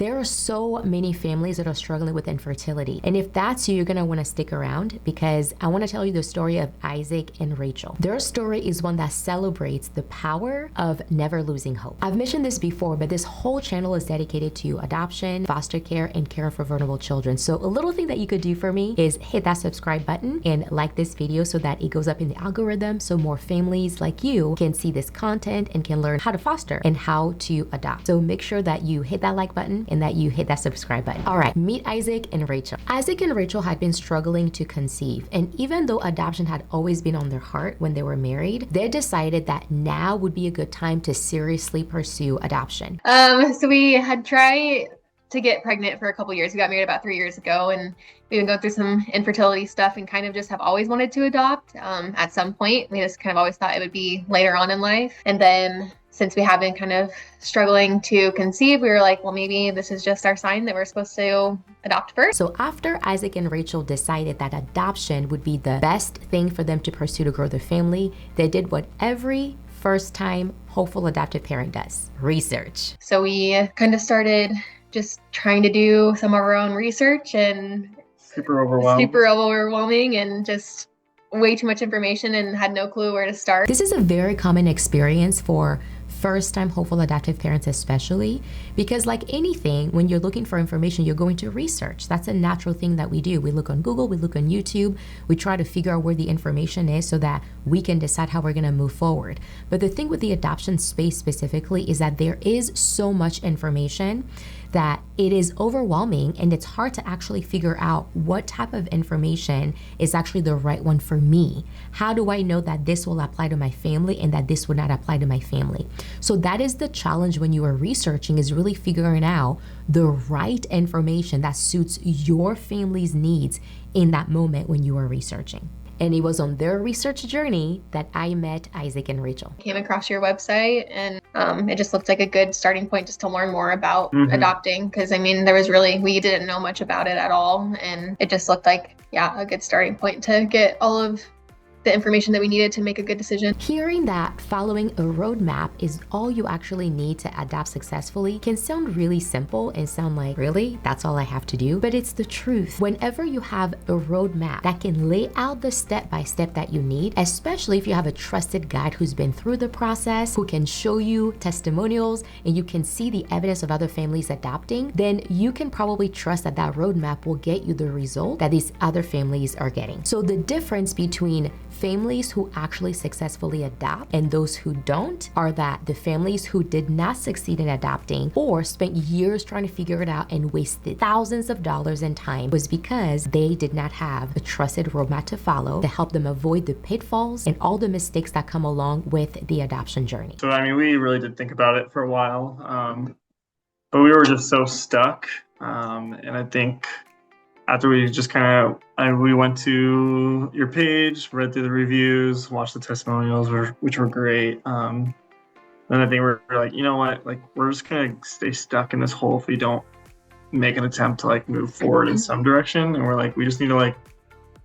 There are so many families that are struggling with infertility. And if that's you, you're gonna wanna stick around because I wanna tell you the story of Isaac and Rachel. Their story is one that celebrates the power of never losing hope. I've mentioned this before, but this whole channel is dedicated to adoption, foster care, and care for vulnerable children. So a little thing that you could do for me is hit that subscribe button and like this video so that it goes up in the algorithm so more families like you can see this content and can learn how to foster and how to adopt. So make sure that you hit that like button and that you hit that subscribe button. All right, meet Isaac and Rachel. Isaac and Rachel had been struggling to conceive, and even though adoption had always been on their heart when they were married, they decided that now would be a good time to seriously pursue adoption. So we had tried to get pregnant for a couple years. We got married about 3 years ago, and we've been going through some infertility stuff and kind of just have always wanted to adopt at some point. We just kind of always thought it would be later on in life. And then since we have been kind of struggling to conceive, we were like, well, maybe this is just our sign that we're supposed to adopt first. So after Isaac and Rachel decided that adoption would be the best thing for them to pursue to grow their family, they did what every first-time hopeful adoptive parent does: research. So we kind of started just trying to do some of our own research, and super overwhelming and just way too much information and had no clue where to start. This is a very common experience for first-time hopeful adoptive parents especially, because like anything, when you're looking for information, you're going to research. That's a natural thing that we do. We look on Google, we look on YouTube, we try to figure out where the information is so that we can decide how we're gonna move forward. But the thing with the adoption space specifically is that there is so much information that it is overwhelming, and it's hard to actually figure out what type of information is actually the right one for me. How do I know that this will apply to my family and that this would not apply to my family? So that is the challenge when you are researching, is really figuring out the right information that suits your family's needs in that moment when you are researching. And it was on their research journey that I met Isaac and Rachel. Came across your website, and it just looked like a good starting point just to learn more about adopting. Because I mean, we didn't know much about it at all. And it just looked like, a good starting point to get all of the information that we needed to make a good decision. Hearing that following a roadmap is all you actually need to adopt successfully can sound really simple and sound like, really? That's all I have to do? But it's the truth. Whenever you have a roadmap that can lay out the step-by-step that you need, especially if you have a trusted guide who's been through the process, who can show you testimonials, and you can see the evidence of other families adopting, then you can probably trust that that roadmap will get you the result that these other families are getting. So the difference between families who actually successfully adopt and those who don't are that the families who did not succeed in adopting or spent years trying to figure it out and wasted thousands of dollars in time was because they did not have a trusted roadmap to follow to help them avoid the pitfalls and all the mistakes that come along with the adoption journey. So, I mean, we really did think about it for a while, but we were just so stuck. And I think after we just we went to your page, read through the reviews, watched the testimonials, which were great. Then I think we're like, you know what, like we're just gonna stay stuck in this hole if we don't make an attempt to like move forward in some direction. And we're like, we just need to like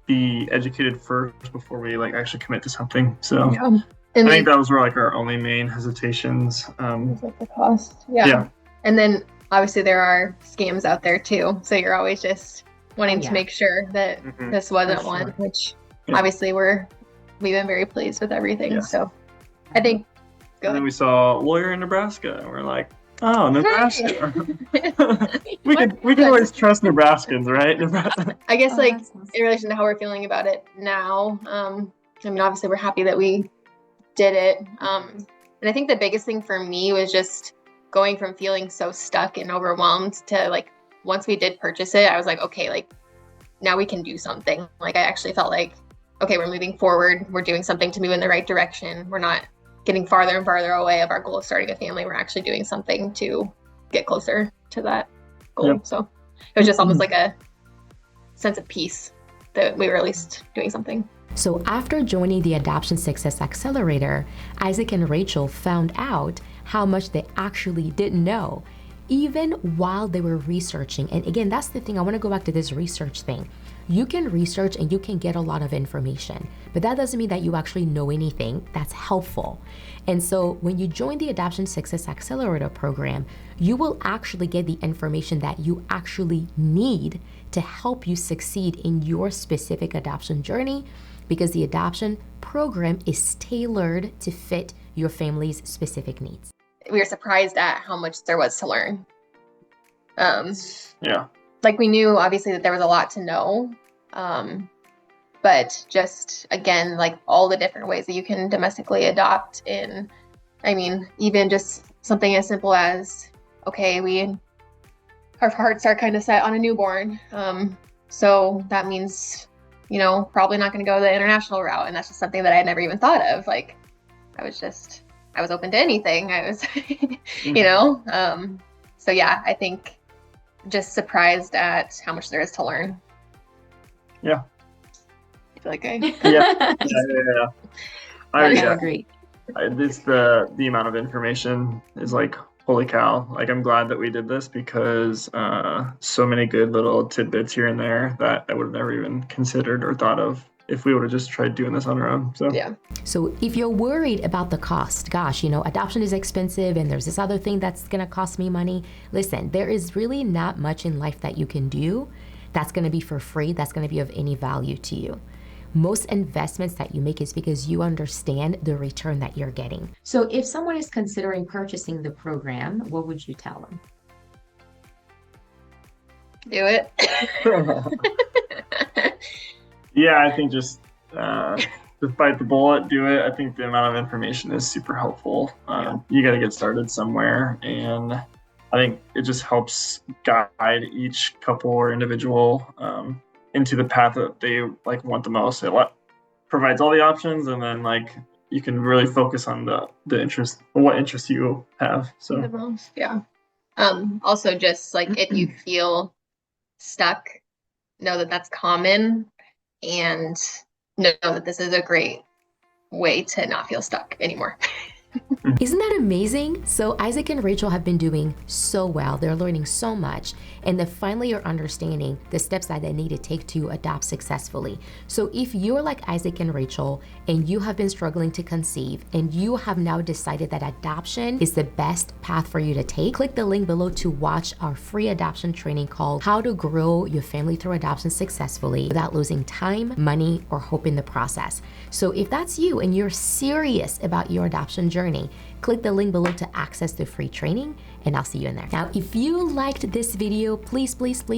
be educated first before we like actually commit to something. So I think that was like our only main hesitations. Like the cost. Yeah. And then obviously there are scams out there too. So you're always just wanting to make sure that this wasn't one, which obviously we've been very pleased with everything. Yeah. So I think good. And then we saw lawyer in Nebraska, and we're like, oh, Nebraska. we can always trust Nebraskans, right? I guess like in relation to how we're feeling about it now, I mean, obviously we're happy that we did it. And I think the biggest thing for me was just going from feeling so stuck and overwhelmed to like, once we did purchase it, I was like, okay, like now we can do something. Like I actually felt like, okay, we're moving forward. We're doing something to move in the right direction. We're not getting farther and farther away of our goal of starting a family. We're actually doing something to get closer to that goal. Yep. So it was just almost like a sense of peace that we were at least doing something. So after joining the Adoption Success Accelerator, Isaac and Rachel found out how much they actually didn't know, even while they were researching. And again, that's the thing, I want to go back to this research thing. You can research and you can get a lot of information, but that doesn't mean that you actually know anything that's helpful. And so when you join the Adoption Success Accelerator program, you will actually get the information that you actually need to help you succeed in your specific adoption journey, because the adoption program is tailored to fit your family's specific needs. We were surprised at how much there was to learn. Yeah. Like, we knew obviously that there was a lot to know, but just, again, like, all the different ways that you can domestically adopt in, I mean, even just something as simple as, okay, our hearts are kind of set on a newborn. So that means, you know, probably not going to go the international route. And that's just something that I had never even thought of. Like, I was open to anything. I was, you know, so yeah, I think just surprised at how much there is to learn. Yeah. I feel like Yeah. I agree. It's the amount of information is like, holy cow. Like, I'm glad that we did this, because so many good little tidbits here and there that I would have never even considered or thought of if we would have just tried doing this on our own. So yeah. So if you're worried about the cost, gosh, you know, adoption is expensive and there's this other thing that's gonna cost me money. Listen, there is really not much in life that you can do that's gonna be for free, that's gonna be of any value to you. Most investments that you make is because you understand the return that you're getting. So if someone is considering purchasing the program, what would you tell them? Do it. yeah, I think just bite the bullet, do it. I think the amount of information is super helpful. You got to get started somewhere, and I think it just helps guide each couple or individual into the path that they like want the most. It provides all the options, and then like you can really focus on the interest, what interests you have. So the most, yeah. Also, just like, if you feel stuck, know that that's common, and know that this is a great way to not feel stuck anymore. Isn't that amazing? So Isaac and Rachel have been doing so well. They're learning so much, and they finally are understanding the steps that they need to take to adopt successfully. So if you're like Isaac and Rachel and you have been struggling to conceive, and you have now decided that adoption is the best path for you to take, click the link below to watch our free adoption training called How to Grow Your Family Through Adoption Successfully Without Losing Time, Money, or Hope in the Process. So if that's you and you're serious about your adoption journey, click the link below to access the free training, and I'll see you in there. Now, if you liked this video, please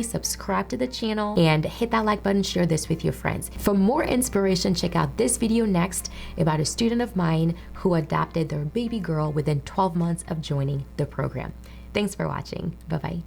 subscribe to the channel and hit that like button, share this with your friends. For more inspiration, check out this video next about a student of mine who adopted their baby girl within 12 months of joining the program. Thanks for watching. Bye-bye.